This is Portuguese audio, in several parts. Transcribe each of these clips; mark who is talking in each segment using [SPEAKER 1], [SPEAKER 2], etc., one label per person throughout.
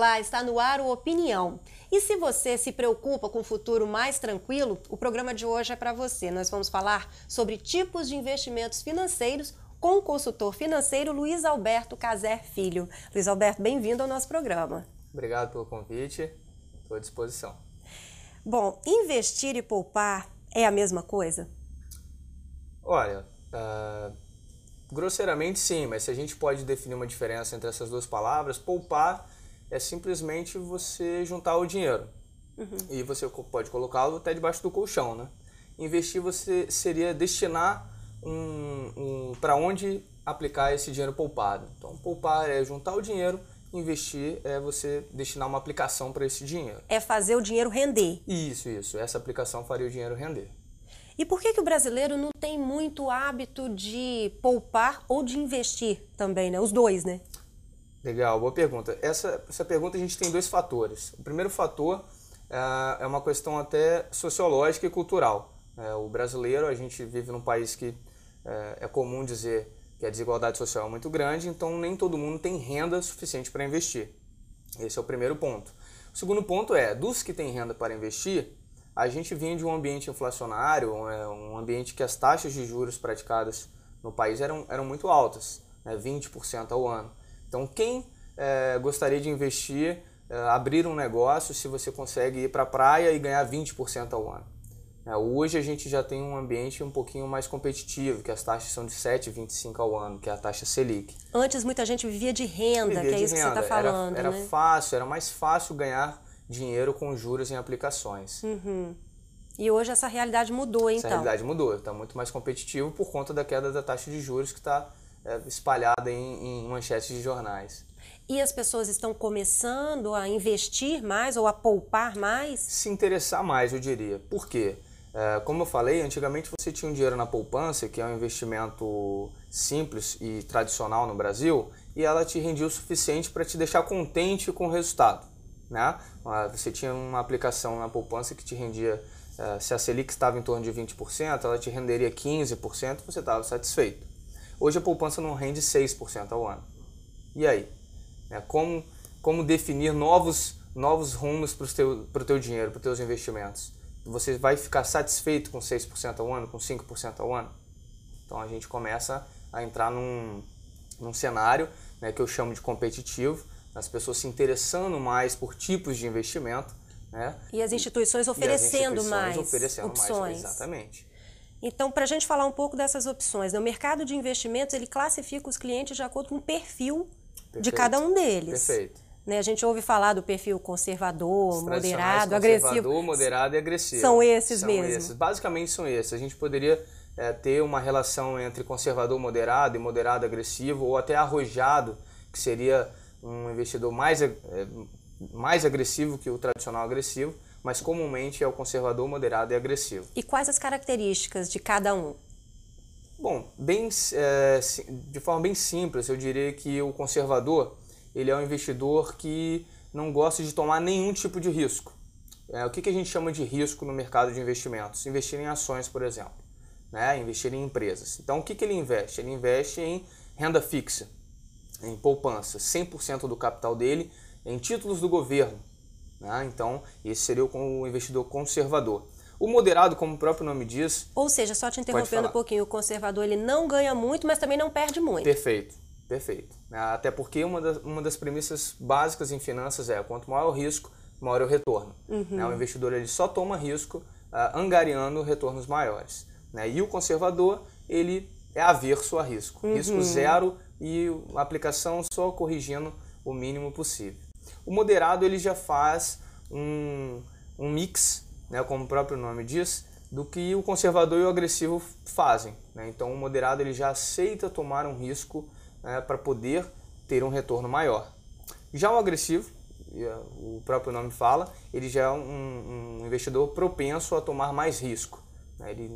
[SPEAKER 1] Olá, está no ar o Opinião. E se você se preocupa com um futuro mais tranquilo, o programa de hoje é para você. Nós vamos falar sobre tipos de investimentos financeiros com o consultor financeiro Luiz Alberto Caser Filho. Luiz Alberto, bem-vindo ao nosso programa.
[SPEAKER 2] Obrigado pelo convite, estou à disposição.
[SPEAKER 1] Bom, investir e poupar é a mesma coisa?
[SPEAKER 2] Olha, grosseiramente sim, mas se a gente pode definir uma diferença entre essas duas palavras, poupar é simplesmente você juntar o dinheiro. E você pode colocá-lo até debaixo do colchão, né? Investir você seria destinar para onde aplicar esse dinheiro poupado. Então, poupar é juntar o dinheiro, investir é você destinar uma aplicação para esse dinheiro.
[SPEAKER 1] É fazer o dinheiro render.
[SPEAKER 2] Isso. Essa aplicação faria o dinheiro render.
[SPEAKER 1] E por que o brasileiro não tem muito hábito de poupar ou de investir também, né? Os dois, né?
[SPEAKER 2] Legal, boa pergunta. Essa pergunta a gente tem dois fatores. O primeiro fator é uma questão até sociológica e cultural. O brasileiro, a gente vive num país que é comum dizer que a desigualdade social é muito grande, então nem todo mundo tem renda suficiente para investir. Esse é o primeiro ponto. O segundo ponto é, dos que têm renda para investir, a gente vinha de um ambiente inflacionário, um ambiente que as taxas de juros praticadas no país eram muito altas, 20% ao ano. Então, quem gostaria de investir, abrir um negócio, se você consegue ir para a praia e ganhar 20% ao ano? Hoje a gente já tem um ambiente um pouquinho mais competitivo, que as taxas são de 7,25% ao ano, que é a taxa Selic.
[SPEAKER 1] Antes muita gente vivia de renda, que é isso que você está falando,
[SPEAKER 2] era
[SPEAKER 1] né?
[SPEAKER 2] Era mais fácil ganhar dinheiro com juros em aplicações.
[SPEAKER 1] E hoje essa realidade mudou, então?
[SPEAKER 2] Essa realidade mudou, está muito mais competitivo por conta da queda da taxa de juros que está espalhada em manchetes de jornais.
[SPEAKER 1] E as pessoas estão começando a investir mais ou a poupar mais?
[SPEAKER 2] Se interessar mais, eu diria. Por quê? Como eu falei, antigamente você tinha um dinheiro na poupança, que é um investimento simples e tradicional no Brasil, e ela te rendia o suficiente para te deixar contente com o resultado, né? Você tinha uma aplicação na poupança que te rendia, se a Selic estava em torno de 20%, ela te renderia 15%, você estava satisfeito. Hoje a poupança não rende 6% ao ano. E aí? Como definir novos rumos para o teu dinheiro, para os teus investimentos? Você vai ficar satisfeito com 6% ao ano, com 5% ao ano? Então a gente começa a entrar num cenário, que eu chamo de competitivo, as pessoas se interessando mais por tipos de investimento.
[SPEAKER 1] E as instituições oferecendo mais
[SPEAKER 2] oferecendo
[SPEAKER 1] opções.
[SPEAKER 2] Mais, exatamente.
[SPEAKER 1] Então, para a gente falar um pouco dessas opções, o mercado de investimentos ele classifica os clientes de acordo com o perfil de cada um deles.
[SPEAKER 2] Perfeito.
[SPEAKER 1] A gente ouve falar do perfil conservador, moderado, agressivo.
[SPEAKER 2] Conservador, moderado e agressivo.
[SPEAKER 1] São esses mesmo?
[SPEAKER 2] Basicamente são esses. A gente poderia ter uma relação entre conservador moderado e moderado agressivo, ou até arrojado, que seria um investidor mais agressivo que o tradicional agressivo, mas comumente é o conservador, moderado e agressivo.
[SPEAKER 1] E quais as características de cada um?
[SPEAKER 2] Bom, de forma bem simples, eu diria que o conservador ele é um investidor que não gosta de tomar nenhum tipo de risco. O que a gente chama de risco no mercado de investimentos? Investir em ações, por exemplo, investir em empresas. Então, o que ele investe? Ele investe em renda fixa, em poupança, 100% do capital dele em títulos do governo. Então, esse seria o investidor conservador. O moderado, como o próprio nome diz...
[SPEAKER 1] Ou seja, só te interrompendo um pouquinho, o conservador ele não ganha muito, mas também não perde muito.
[SPEAKER 2] Perfeito. Até porque uma das premissas básicas em finanças é quanto maior o risco, maior é o retorno. O investidor ele só toma risco angariando retornos maiores. E o conservador ele é averso a risco. Risco zero e a aplicação só corrigindo o mínimo possível. O moderado ele já faz um mix, como o próprio nome diz, do que o conservador e o agressivo fazem. Então o moderado ele já aceita tomar um risco para poder ter um retorno maior. Já o agressivo, o próprio nome fala, ele já é um investidor propenso a tomar mais risco.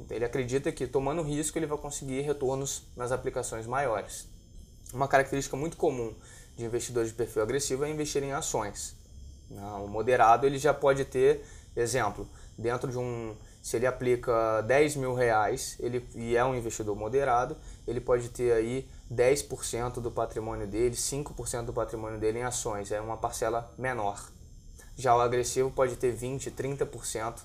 [SPEAKER 2] Ele acredita que tomando risco ele vai conseguir retornos nas aplicações maiores. Uma característica muito comum de investidores de perfil agressivo é investir em ações. O moderado ele já pode ter, exemplo, dentro Se ele aplica 10 mil reais e é um investidor moderado, ele pode ter aí 10% do patrimônio dele, 5% do patrimônio dele em ações, é uma parcela menor. Já o agressivo pode ter 20%, 30%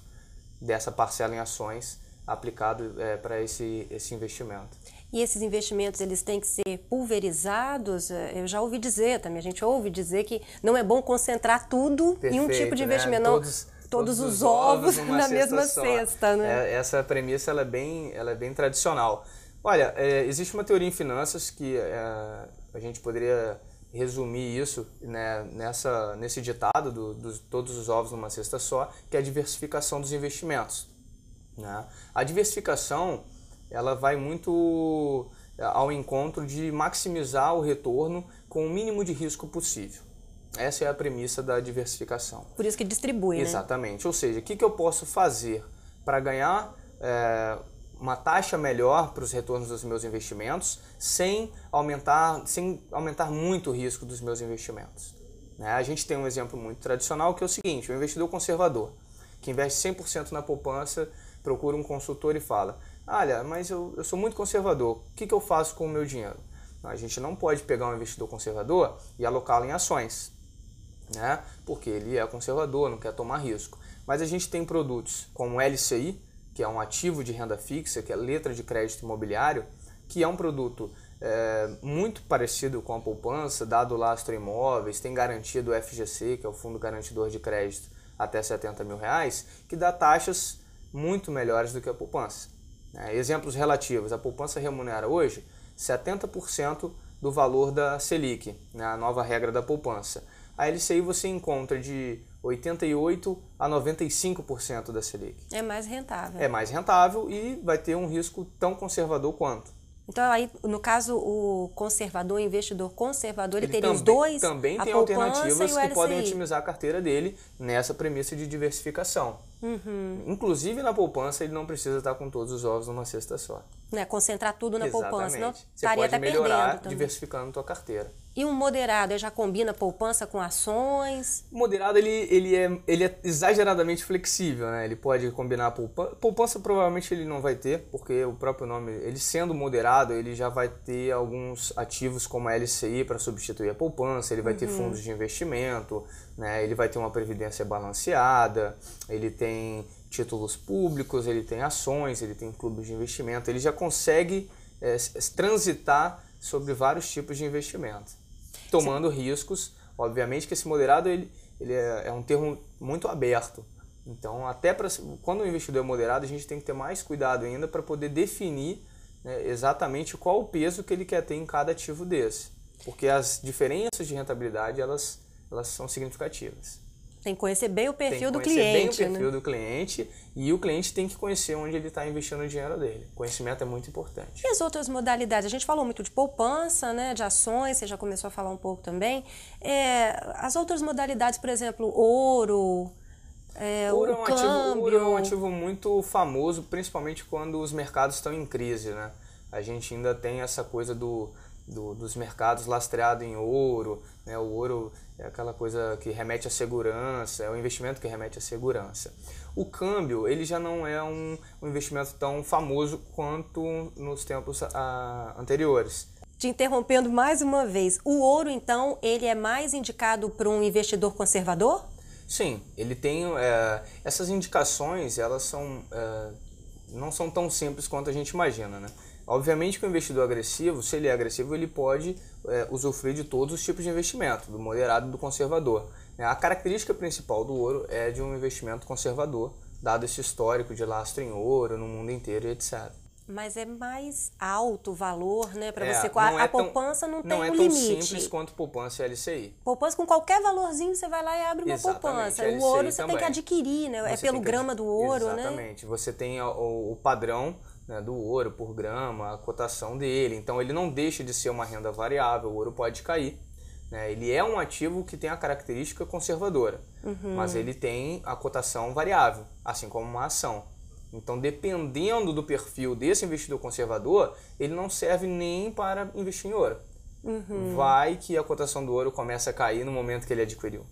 [SPEAKER 2] dessa parcela em ações aplicado para esse investimento.
[SPEAKER 1] E esses investimentos, eles têm que ser pulverizados? Eu já ouvi dizer também, a gente ouve dizer que não é bom concentrar tudo em um tipo de investimento,
[SPEAKER 2] né?
[SPEAKER 1] não todos os ovos na mesma cesta, né?
[SPEAKER 2] Essa premissa ela é bem tradicional. Olha, existe uma teoria em finanças que a gente poderia resumir isso, né, nesse ditado dos todos os ovos numa cesta só, que é a diversificação dos investimentos, né? A diversificação ela vai muito ao encontro de maximizar o retorno com o mínimo de risco possível. Essa é a premissa da diversificação.
[SPEAKER 1] Por isso que distribui, né?
[SPEAKER 2] Exatamente. Ou seja, o que eu posso fazer para ganhar uma taxa melhor para os retornos dos meus investimentos sem aumentar muito o risco dos meus investimentos, né? A gente tem um exemplo muito tradicional que é o seguinte: o investidor conservador, que investe 100% na poupança, procura um consultor e fala: olha, mas eu sou muito conservador, o que eu faço com o meu dinheiro? A gente não pode pegar um investidor conservador e alocá-lo em ações, né? Porque ele é conservador, não quer tomar risco. Mas a gente tem produtos como o LCI, que é um ativo de renda fixa, que é letra de crédito imobiliário, que é um produto muito parecido com a poupança, dado lastro imóveis, tem garantia do FGC, que é o Fundo Garantidor de Crédito, até 70 mil reais, que dá taxas muito melhores do que a poupança. Exemplos relativos: a poupança remunera hoje 70% do valor da Selic, né, a nova regra da poupança. A LCI você encontra de 88% a 95% da Selic.
[SPEAKER 1] É mais rentável.
[SPEAKER 2] É mais rentável e vai ter um risco tão conservador quanto.
[SPEAKER 1] Então, aí, no caso, o conservador, o investidor conservador, ele teria
[SPEAKER 2] também,
[SPEAKER 1] os dois,
[SPEAKER 2] também tem alternativas que podem otimizar a carteira dele nessa premissa de diversificação.
[SPEAKER 1] Uhum.
[SPEAKER 2] Inclusive, na poupança, ele não precisa estar com todos os ovos numa cesta só.
[SPEAKER 1] Né, concentrar tudo na poupança, não
[SPEAKER 2] Você
[SPEAKER 1] estaria
[SPEAKER 2] pode
[SPEAKER 1] até
[SPEAKER 2] melhorar
[SPEAKER 1] perdendo
[SPEAKER 2] diversificando a tua carteira.
[SPEAKER 1] E um moderado, ele já combina poupança com ações?
[SPEAKER 2] O moderado ele é exageradamente flexível, né? Ele pode combinar poupança provavelmente ele não vai ter, porque o próprio nome, ele sendo moderado, ele já vai ter alguns ativos como a LCI para substituir a poupança, ele vai ter fundos de investimento, né? Ele vai ter uma previdência balanceada, ele tem títulos públicos, ele tem ações, ele tem clubes de investimento, ele já consegue transitar sobre vários tipos de investimento, tomando riscos. Obviamente que esse moderado ele é um termo muito aberto, então até quando o investidor é moderado a gente tem que ter mais cuidado ainda para poder definir, né, exatamente qual o peso que ele quer ter em cada ativo desse, porque as diferenças de rentabilidade elas são significativas.
[SPEAKER 1] Tem que conhecer bem o perfil do
[SPEAKER 2] cliente. Tem que conhecer bem o perfil,
[SPEAKER 1] né,
[SPEAKER 2] do cliente, e o cliente tem que conhecer onde ele está investindo o dinheiro dele. Conhecimento é muito importante.
[SPEAKER 1] E as outras modalidades? A gente falou muito de poupança, né, de ações, você já começou a falar um pouco também. As outras modalidades, por exemplo, ouro, o câmbio.
[SPEAKER 2] Ouro é um ativo muito famoso, principalmente quando os mercados estão em crise, né? A gente ainda tem essa coisa dos mercados lastreados em ouro, né? O ouro é aquela coisa que remete à segurança, é o investimento que remete à segurança. O câmbio, ele já não é um investimento tão famoso quanto nos tempos anteriores.
[SPEAKER 1] Te interrompendo mais uma vez, o ouro, então, ele é mais indicado para um investidor conservador?
[SPEAKER 2] Sim, ele tem essas indicações, elas não são tão simples quanto a gente imagina, né? Obviamente que o investidor agressivo, se ele é agressivo, ele pode usufruir de todos os tipos de investimento, do moderado e do conservador. A característica principal do ouro é de um investimento conservador, dado esse histórico de lastro em ouro no mundo inteiro e etc.
[SPEAKER 1] Mas é mais alto o valor, né, para você. A poupança não tem um limite. Não é tão
[SPEAKER 2] simples quanto poupança e LCI.
[SPEAKER 1] Poupança com qualquer valorzinho você vai lá e abre uma poupança. O ouro você
[SPEAKER 2] também
[SPEAKER 1] tem que adquirir, né? É pelo grama do ouro, né?
[SPEAKER 2] Exatamente. Você tem o padrão, né, do ouro por grama, a cotação dele. Então ele não deixa de ser uma renda variável, o ouro pode cair, né? Ele é um ativo que tem a característica conservadora, mas ele tem a cotação variável, assim como uma ação. Então, dependendo do perfil desse investidor conservador, ele não serve nem para investir em ouro. Vai que a cotação do ouro começa a cair no momento que ele adquiriu.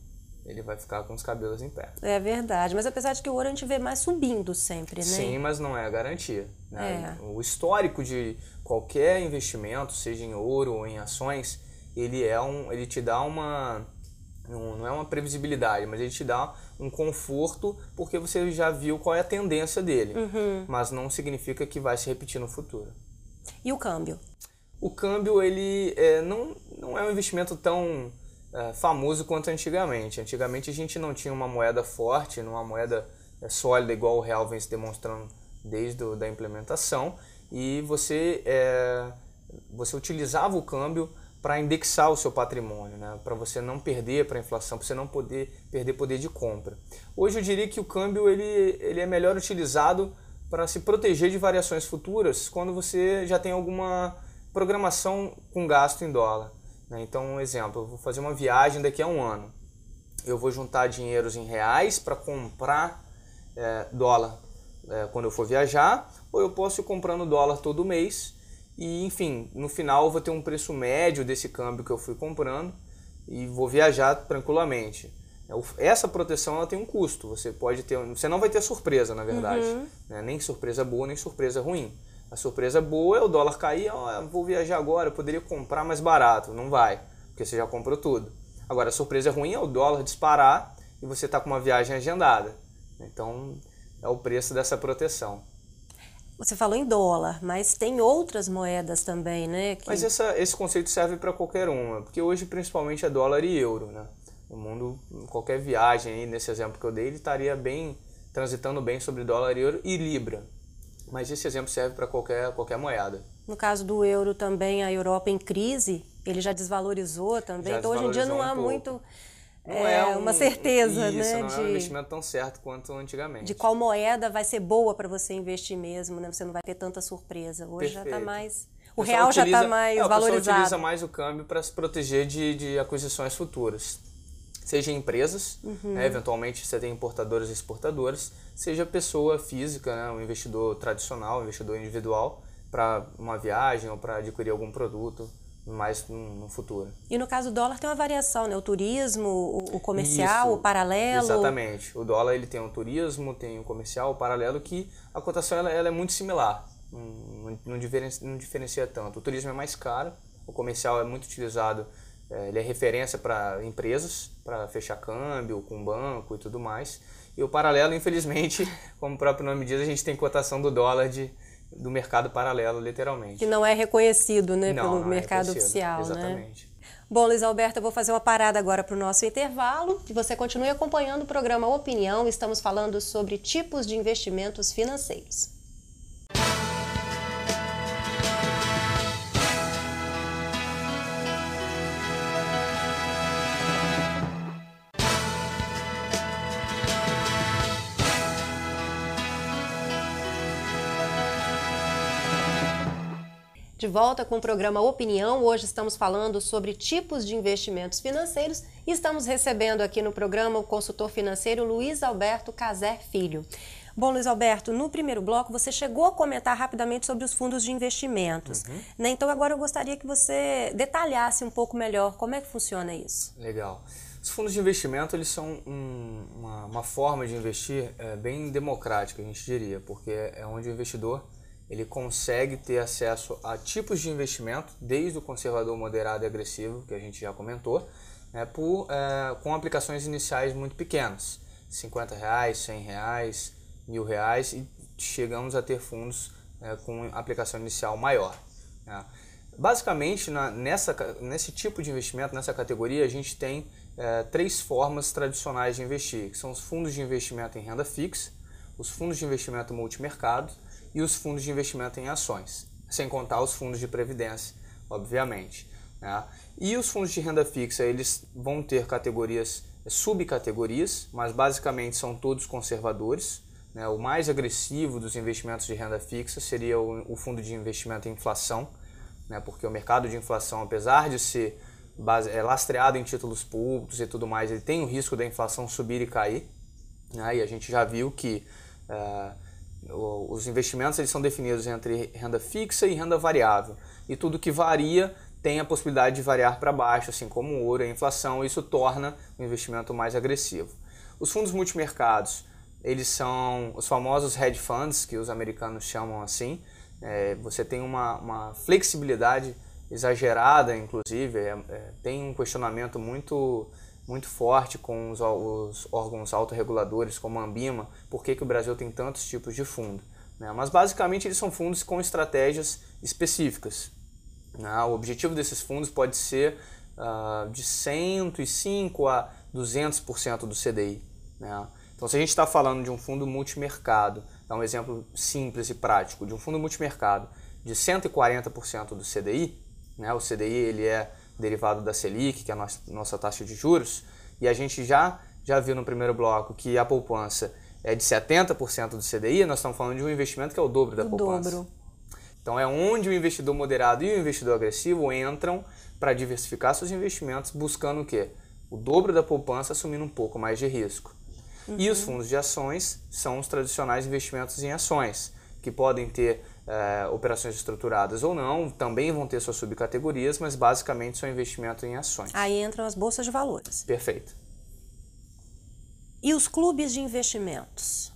[SPEAKER 2] ele vai ficar com os cabelos em pé.
[SPEAKER 1] É verdade, mas apesar de que o ouro a gente vê mais subindo sempre, né?
[SPEAKER 2] Sim, mas não é a garantia, né? O histórico de qualquer investimento, seja em ouro ou em ações, ele te dá não é uma previsibilidade, mas ele te dá um conforto porque você já viu qual é a tendência dele, mas não significa que vai se repetir no futuro.
[SPEAKER 1] E o câmbio?
[SPEAKER 2] O câmbio, ele não é um investimento tão famoso quanto antigamente. Antigamente a gente não tinha uma moeda forte, uma moeda sólida igual o real vem se demonstrando desde a implementação, e você utilizava o câmbio para indexar o seu patrimônio, né? Para você não perder para a inflação, para você não perder poder de compra. Hoje eu diria que o câmbio ele é melhor utilizado para se proteger de variações futuras quando você já tem alguma programação com gasto em dólar, né? Então, um exemplo, eu vou fazer uma viagem daqui a um ano. Eu vou juntar dinheiros em reais para comprar dólar quando eu for viajar, ou eu posso ir comprando dólar todo mês e, enfim, no final eu vou ter um preço médio desse câmbio que eu fui comprando e vou viajar tranquilamente. Essa proteção ela tem um custo, você não vai ter surpresa, na verdade, né? Nem surpresa boa, nem surpresa ruim. A surpresa boa é o dólar cair, vou viajar agora, eu poderia comprar mais barato. Não vai, porque você já comprou tudo. Agora, a surpresa ruim é o dólar disparar e você está com uma viagem agendada. Então, é o preço dessa proteção.
[SPEAKER 1] Você falou em dólar, mas tem outras moedas também, né?
[SPEAKER 2] Mas esse conceito serve para qualquer uma, porque hoje principalmente é dólar e euro, né? O mundo, qualquer viagem aí, nesse exemplo que eu dei, ele estaria transitando bem sobre dólar, euro e libra. Mas esse exemplo serve para qualquer moeda.
[SPEAKER 1] No caso do euro também, a Europa em crise, ele já desvalorizou também. Então hoje em dia não há muito uma certeza, né?
[SPEAKER 2] Não é um investimento tão certo quanto antigamente.
[SPEAKER 1] De qual moeda vai ser boa para você investir mesmo, né? Você não vai ter tanta surpresa. Hoje já está mais... O real já está mais valorizado.
[SPEAKER 2] O pessoal utiliza mais o câmbio para se proteger de aquisições futuras. Seja empresas, né, eventualmente você tem importadoras e exportadoras, seja pessoa física, né, um investidor tradicional, um investidor individual, para uma viagem ou para adquirir algum produto mais no futuro.
[SPEAKER 1] E no caso do dólar tem uma variação, né? O turismo, o comercial, o paralelo.
[SPEAKER 2] Exatamente. O dólar ele tem o turismo, tem o comercial, o paralelo, que a cotação ela é muito similar, não diferencia tanto. O turismo é mais caro, o comercial é muito utilizado. Ele é referência para empresas, para fechar câmbio, com banco e tudo mais. E o paralelo, infelizmente, como o próprio nome diz, a gente tem cotação do dólar do mercado paralelo, literalmente.
[SPEAKER 1] Que não é reconhecido, né, pelo
[SPEAKER 2] não
[SPEAKER 1] mercado
[SPEAKER 2] é
[SPEAKER 1] oficial,
[SPEAKER 2] exatamente.
[SPEAKER 1] Né? Bom, Luiz Alberto, eu vou fazer uma parada agora para o nosso intervalo e você continue acompanhando o programa Opinião. Estamos falando sobre tipos de investimentos financeiros. De volta com o programa Opinião. Hoje estamos falando sobre tipos de investimentos financeiros e estamos recebendo aqui no programa o consultor financeiro Luiz Alberto Caser Filho. Bom, Luiz Alberto, no primeiro bloco você chegou a comentar rapidamente sobre os fundos de investimentos, né? Então agora eu gostaria que você detalhasse um pouco melhor como é que funciona isso.
[SPEAKER 2] Legal. Os fundos de investimento eles são uma forma de investir bem democrática, a gente diria, porque é onde o investidor ele consegue ter acesso a tipos de investimento, desde o conservador, moderado e agressivo, que a gente já comentou, né, com aplicações iniciais muito pequenas, R$50, R$100, R$1.000, e chegamos a ter fundos com aplicação inicial maior, né. Basicamente, nesse tipo de investimento, nessa categoria, a gente tem três formas tradicionais de investir, que são os fundos de investimento em renda fixa, os fundos de investimento multimercado e os fundos de investimento em ações, sem contar os fundos de previdência, obviamente, né? E os fundos de renda fixa, eles vão ter subcategorias, mas basicamente são todos conservadores, né? O mais agressivo dos investimentos de renda fixa seria o fundo de investimento em inflação, né? Porque o mercado de inflação, apesar de ser lastreado em títulos públicos e tudo mais, ele tem o risco da inflação subir e cair, né? E a gente já viu que os investimentos eles são definidos entre renda fixa e renda variável, e tudo que varia tem a possibilidade de variar para baixo, assim como o ouro e a inflação, e isso torna o investimento mais agressivo. Os fundos multimercados, eles são os famosos hedge funds, que os americanos chamam assim. Você tem uma flexibilidade exagerada, inclusive, tem um questionamento muito forte com os órgãos autorreguladores, como a Anbima, por que o Brasil tem tantos tipos de fundo. Né? Mas basicamente eles são fundos com estratégias específicas. Né? O objetivo desses fundos pode ser de 105% a 200% do CDI. Né? Então, se a gente está falando de um fundo multimercado, dá um exemplo simples e prático, de um fundo multimercado de 140% do CDI, né? O CDI ele é derivado da Selic, que é a nossa taxa de juros, e a gente já viu no primeiro bloco que a poupança é de 70% do CDI, nós estamos falando de um investimento que é o dobro da poupança. Dobro. Então é onde o investidor moderado e o investidor agressivo entram para diversificar seus investimentos, buscando o quê? O dobro da poupança, assumindo um pouco mais de risco. E os fundos de ações são os tradicionais investimentos em ações, que podem ter operações estruturadas ou não, também vão ter suas subcategorias, mas basicamente são investimentos em ações.
[SPEAKER 1] Aí entram as bolsas de valores.
[SPEAKER 2] Perfeito.
[SPEAKER 1] E os clubes de investimentos?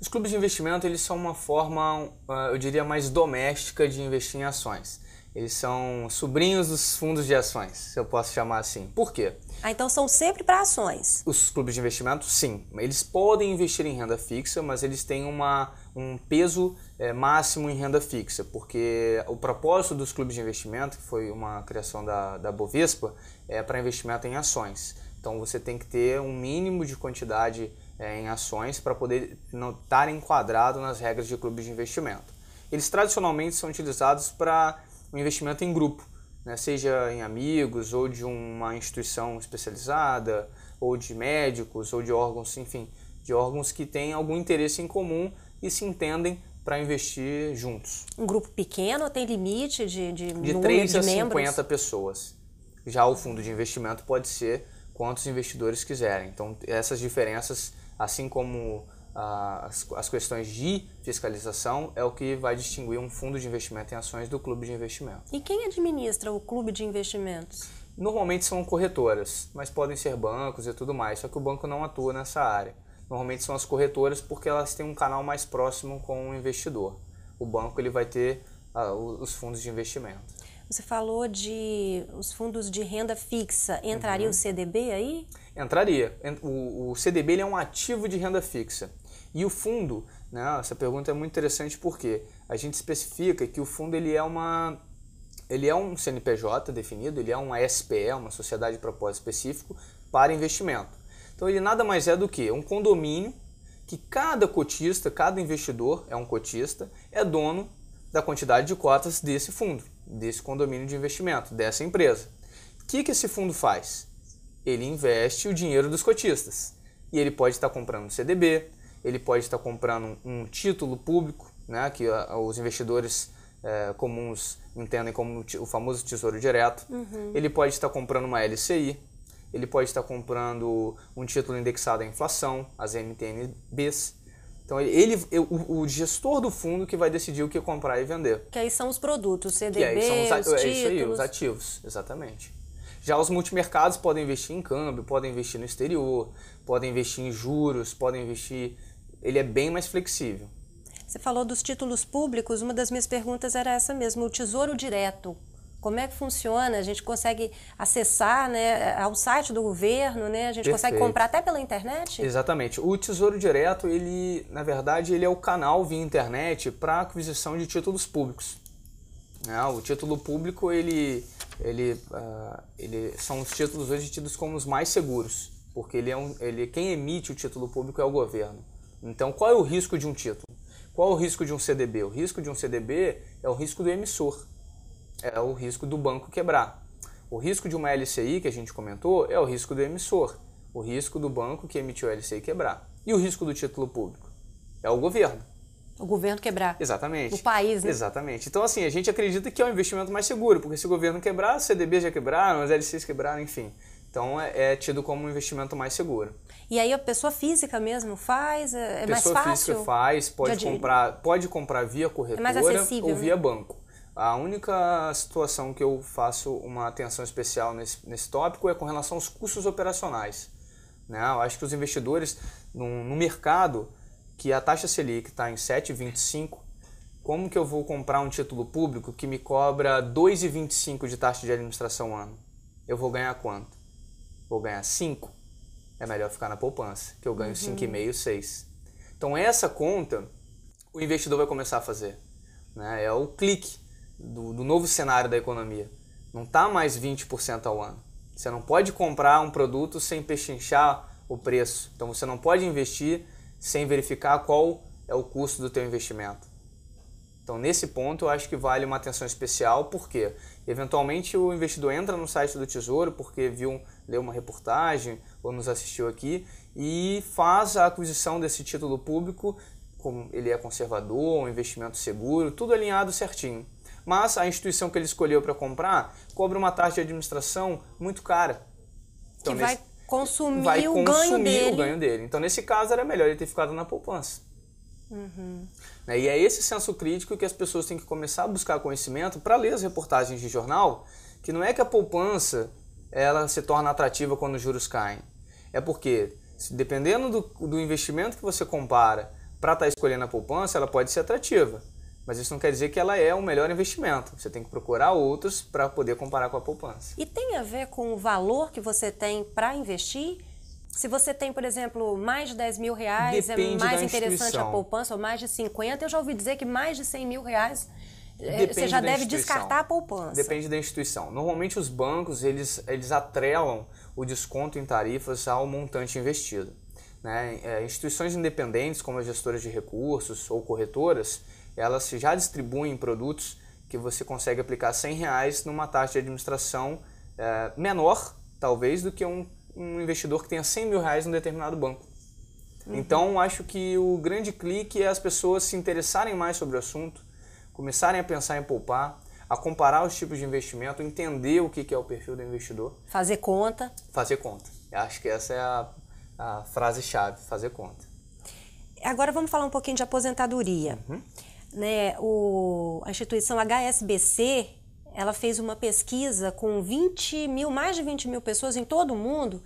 [SPEAKER 2] Os clubes de investimento, eles são uma forma, eu diria, mais doméstica de investir em ações. Eles são sobrinhos dos fundos de ações, se eu posso chamar assim. Por quê?
[SPEAKER 1] Então são sempre para ações?
[SPEAKER 2] Os clubes de investimento, sim. Eles podem investir em renda fixa, mas eles têm um peso máximo em renda fixa, porque o propósito dos clubes de investimento, que foi uma criação da Bovespa, é para investimento em ações. Então você tem que ter um mínimo de quantidade em ações para poder não estar enquadrado nas regras de clubes de investimento. Eles tradicionalmente são utilizados para um investimento em grupo, né? Seja em amigos, ou de uma instituição especializada, ou de médicos, ou de órgãos, enfim, de órgãos que têm algum interesse em comum e se entendem para investir juntos.
[SPEAKER 1] Um grupo pequeno tem limite de número
[SPEAKER 2] 3
[SPEAKER 1] de
[SPEAKER 2] a
[SPEAKER 1] membros?
[SPEAKER 2] 50 pessoas. Já o fundo de investimento pode ser quantos investidores quiserem. Então, essas diferenças, assim como as questões de fiscalização, é o que vai distinguir um fundo de investimento em ações do clube de investimento.
[SPEAKER 1] E quem administra o clube de investimentos?
[SPEAKER 2] Normalmente são corretoras, mas podem ser bancos e tudo mais, só que o banco não atua nessa área. Normalmente são as corretoras porque elas têm um canal mais próximo com o investidor. O banco ele vai ter os fundos de investimento.
[SPEAKER 1] Você falou de os fundos de renda fixa, entraria o CDB aí?
[SPEAKER 2] Entraria. O CDB ele é um ativo de renda fixa. E o fundo, né, essa pergunta é muito interessante porque a gente especifica que o fundo ele é um CNPJ definido, ele é uma SPE, uma sociedade de propósito específico para investimento. Então ele nada mais é do que um condomínio que cada cotista, cada investidor é um cotista, é dono da quantidade de cotas desse fundo, desse condomínio de investimento, dessa empresa. O que esse fundo faz? Ele investe o dinheiro dos cotistas. E ele pode estar comprando um CDB, ele pode estar comprando um título público, né, que os investidores comuns entendem como o famoso tesouro direto. Ele pode estar comprando uma LCI, ele pode estar comprando um título indexado à inflação, as NTN-Bs. Então, o gestor do fundo que vai decidir o que comprar e vender.
[SPEAKER 1] Que aí são os produtos, CDB, os títulos.
[SPEAKER 2] É isso aí, os ativos, exatamente. Já os multimercados podem investir em câmbio, podem investir no exterior, podem investir em juros, podem investir... Ele é bem mais flexível.
[SPEAKER 1] Você falou dos títulos públicos, uma das minhas perguntas era essa mesmo, o Tesouro Direto. Como é que funciona? A gente consegue acessar, né, ao site do governo, né? A gente consegue comprar até pela internet?
[SPEAKER 2] Exatamente. O Tesouro Direto, ele, na verdade, ele é o canal via internet para aquisição de títulos públicos. O título público, são os títulos hoje tidos como os mais seguros, porque quem emite o título público é o governo. Então, qual é o risco de um título? Qual é o risco de um CDB? O risco de um CDB é o risco do emissor. É o risco do banco quebrar. O risco de uma LCI, que a gente comentou, é o risco do emissor. O risco do banco que emitiu a LCI quebrar. E o risco do título público? É o governo.
[SPEAKER 1] O governo quebrar.
[SPEAKER 2] Exatamente.
[SPEAKER 1] O país, né?
[SPEAKER 2] Exatamente. Então, assim, a gente acredita que é o investimento mais seguro, porque se o governo quebrar, os CDBs já quebraram, as LCIs quebraram, enfim. Então, é tido como um investimento mais seguro.
[SPEAKER 1] E aí a pessoa física mesmo faz? É mais fácil?
[SPEAKER 2] A pessoa física faz, pode comprar via corretora ou via banco. A única situação que eu faço uma atenção especial nesse tópico é com relação aos custos operacionais, né? Eu acho que os investidores, no mercado que a taxa Selic está em 7,25, como que eu vou comprar um título público que me cobra 2,25 de taxa de administração ano? Eu vou ganhar quanto? Vou ganhar 5? É melhor ficar na poupança, que eu ganho 5,5, 6. Então essa conta o investidor vai começar a fazer, né? É o clique do novo cenário da economia. Não está mais 20% ao ano. Você não pode comprar um produto sem pechinchar o preço. Então você não pode investir sem verificar qual é o custo do teu investimento. Então nesse ponto eu acho que vale uma atenção especial, porque eventualmente o investidor entra no site do Tesouro porque leu uma reportagem ou nos assistiu aqui e faz a aquisição desse título público, como ele é conservador, um investimento seguro, tudo alinhado certinho. Mas a instituição que ele escolheu para comprar cobra uma taxa de administração muito cara. Então,
[SPEAKER 1] que vai consumir o ganho dele.
[SPEAKER 2] Então, nesse caso, era melhor ele ter ficado na poupança. E é esse senso crítico que as pessoas têm que começar a buscar conhecimento para ler as reportagens de jornal, que não é que a poupança ela se torna atrativa quando os juros caem. É porque, dependendo do investimento que você compara para estar escolhendo a poupança, ela pode ser atrativa. Mas isso não quer dizer que ela é o melhor investimento. Você tem que procurar outros para poder comparar com a poupança.
[SPEAKER 1] E tem a ver com o valor que você tem para investir? Se você tem, por exemplo, mais de 10 mil reais,
[SPEAKER 2] Depende
[SPEAKER 1] é mais
[SPEAKER 2] da
[SPEAKER 1] interessante a poupança, ou mais de 50, eu já ouvi dizer que mais de 100 mil reais você já deve descartar a poupança.
[SPEAKER 2] Depende da instituição. Normalmente os bancos, eles atrelam o desconto em tarifas ao montante investido, né? Instituições independentes, como as gestoras de recursos ou corretoras, elas já distribuem produtos que você consegue aplicar R$100 numa taxa de administração menor, talvez, do que um investidor que tenha R$100 mil num determinado banco. Então, acho que o grande clique é as pessoas se interessarem mais sobre o assunto, começarem a pensar em poupar, a comparar os tipos de investimento, entender o que é o perfil do investidor.
[SPEAKER 1] Fazer conta.
[SPEAKER 2] Fazer conta. Eu acho que essa é a frase-chave, fazer conta.
[SPEAKER 1] Agora vamos falar um pouquinho de aposentadoria. Né, a instituição HSBC, ela fez uma pesquisa com mais de 20 mil pessoas em todo o mundo,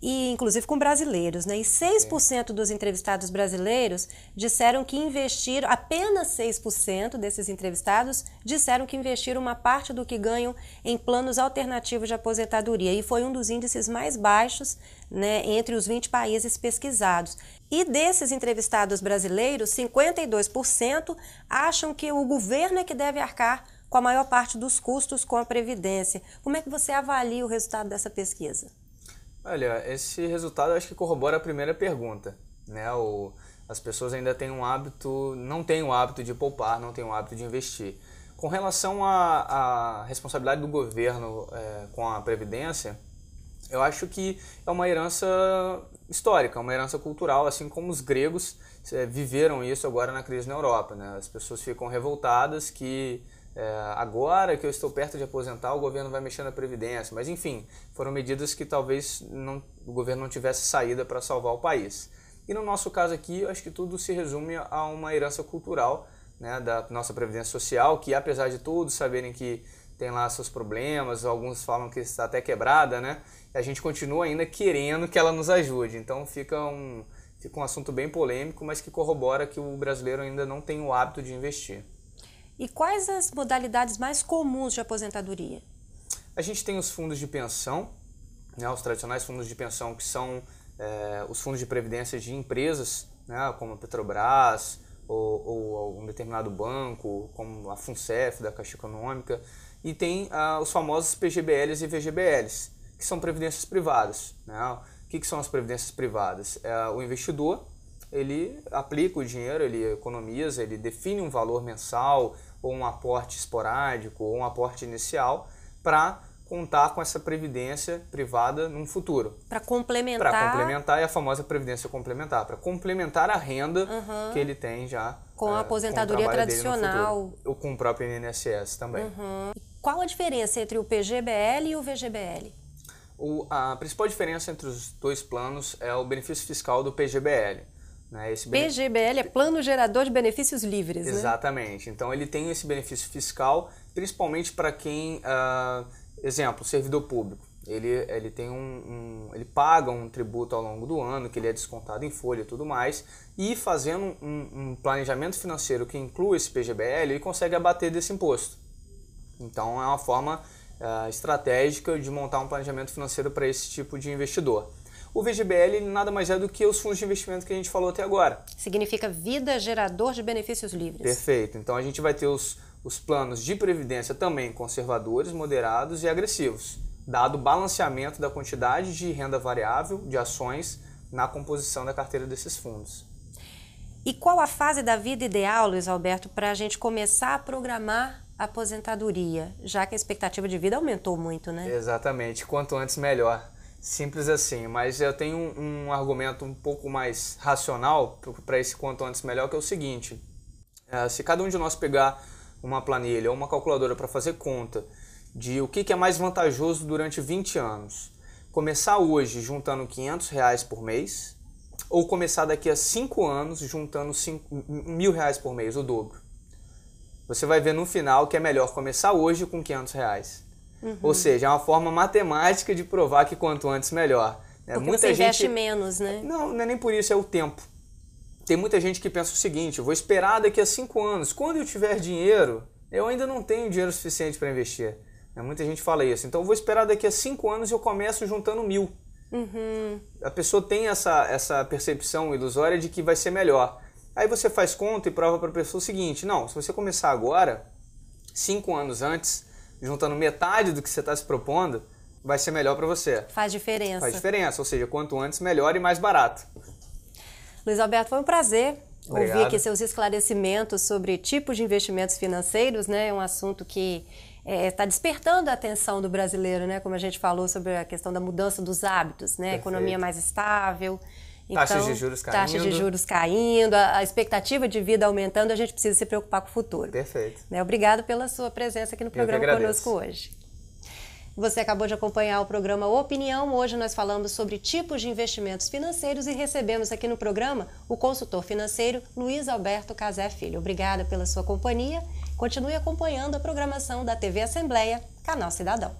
[SPEAKER 1] e inclusive com brasileiros, né? E 6% dos entrevistados brasileiros disseram que investiram, apenas 6% desses entrevistados disseram que investiram uma parte do que ganham em planos alternativos de aposentadoria, e foi um dos índices mais baixos, né, entre os 20 países pesquisados. E desses entrevistados brasileiros, 52% acham que o governo é que deve arcar com a maior parte dos custos com a Previdência. Como é que você avalia o resultado dessa pesquisa?
[SPEAKER 2] Olha, esse resultado eu acho que corrobora a primeira pergunta, né? As pessoas ainda não têm o hábito de poupar, não têm o hábito de investir. Com relação à responsabilidade do governo com a Previdência, eu acho que é uma herança histórica, uma herança cultural, assim como os gregos viveram isso agora na crise na Europa, né? As pessoas ficam revoltadas que agora que eu estou perto de aposentar, o governo vai mexer na Previdência. Mas, enfim, foram medidas que talvez o governo não tivesse saída para salvar o país. E no nosso caso aqui, eu acho que tudo se resume a uma herança cultural, né, da nossa Previdência Social, que apesar de todos saberem que tem lá seus problemas, alguns falam que está até quebrada, né, a gente continua ainda querendo que ela nos ajude. Então fica um assunto bem polêmico, mas que corrobora que o brasileiro ainda não tem o hábito de investir.
[SPEAKER 1] E quais as modalidades mais comuns de aposentadoria?
[SPEAKER 2] A gente tem os fundos de pensão, né, os tradicionais fundos de pensão, que são os fundos de previdência de empresas, né, como a Petrobras ou um determinado banco, como a FUNCEF, da Caixa Econômica. E tem os famosos PGBLs e VGBLs, que são previdências privadas, né? O que são as previdências privadas? O investidor, ele aplica o dinheiro, ele economiza, ele define um valor mensal, ou um aporte esporádico, ou um aporte inicial, para contar com essa previdência privada no futuro.
[SPEAKER 1] Para complementar.
[SPEAKER 2] Para complementar, é a famosa previdência complementar, para complementar a renda que ele tem já
[SPEAKER 1] com a aposentadoria tradicional.
[SPEAKER 2] Ou com o próprio INSS também.
[SPEAKER 1] Qual a diferença entre o PGBL e o VGBL?
[SPEAKER 2] A principal diferença entre os dois planos é o benefício fiscal do PGBL. né?
[SPEAKER 1] PGBL é Plano Gerador de Benefícios Livres,
[SPEAKER 2] Exatamente. Né? Então ele tem esse benefício fiscal, principalmente para quem, exemplo, servidor público. Ele tem ele paga um tributo ao longo do ano, que ele é descontado em folha e tudo mais, e fazendo um planejamento financeiro que inclui esse PGBL, ele consegue abater desse imposto. Então é uma forma estratégica de montar um planejamento financeiro para esse tipo de investidor. O VGBL nada mais é do que os fundos de investimento que a gente falou até agora.
[SPEAKER 1] Significa Vida Gerador de Benefícios Livres.
[SPEAKER 2] Perfeito. Então a gente vai ter os planos de previdência também conservadores, moderados e agressivos, dado o balanceamento da quantidade de renda variável, de ações, na composição da carteira desses fundos.
[SPEAKER 1] E qual a fase da vida ideal, Luiz Alberto, para a gente começar a programar a aposentadoria, já que a expectativa de vida aumentou muito, né?
[SPEAKER 2] Exatamente. Quanto antes, melhor. Simples assim, mas eu tenho um argumento um pouco mais racional para esse quanto antes melhor, que é o seguinte: se cada um de nós pegar uma planilha ou uma calculadora para fazer conta de o que é mais vantajoso durante 20 anos, começar hoje juntando R$500 por mês ou começar daqui a 5 anos juntando R$1.000 por mês, o dobro. Você vai ver no final que é melhor começar hoje com R$500. Ou seja, é uma forma matemática de provar que quanto antes melhor.
[SPEAKER 1] Porque muita você investe menos, né?
[SPEAKER 2] Não é nem por isso, é o tempo. Tem muita gente que pensa o seguinte: eu vou esperar daqui a 5 anos. Quando eu tiver dinheiro, eu ainda não tenho dinheiro suficiente para investir. Muita gente fala isso. Então eu vou esperar daqui a 5 anos e eu começo juntando 1.000. A pessoa tem essa percepção ilusória de que vai ser melhor. Aí você faz conta e prova para a pessoa o seguinte: não, se você começar agora, 5 anos antes, juntando metade do que você está se propondo, vai ser melhor para você.
[SPEAKER 1] Faz diferença.
[SPEAKER 2] Faz diferença, ou seja, quanto antes melhor e mais barato.
[SPEAKER 1] Luiz Alberto, foi um prazer
[SPEAKER 2] Obrigado.
[SPEAKER 1] Ouvir aqui seus esclarecimentos sobre tipos de investimentos financeiros, né? É um assunto que está despertando a atenção do brasileiro, né? Como a gente falou sobre a questão da mudança dos hábitos, né?
[SPEAKER 2] Perfeito.
[SPEAKER 1] Economia mais estável.
[SPEAKER 2] Taxas de juros caindo.
[SPEAKER 1] Taxas de juros caindo, a expectativa de vida aumentando, a gente precisa se preocupar com o futuro.
[SPEAKER 2] Perfeito.
[SPEAKER 1] Obrigado pela sua presença aqui no programa conosco hoje. Você acabou de acompanhar o programa Opinião. Hoje nós falamos sobre tipos de investimentos financeiros e recebemos aqui no programa o consultor financeiro Luiz Alberto Cazé Filho. Obrigada pela sua companhia. Continue acompanhando a programação da TV Assembleia, Canal Cidadão.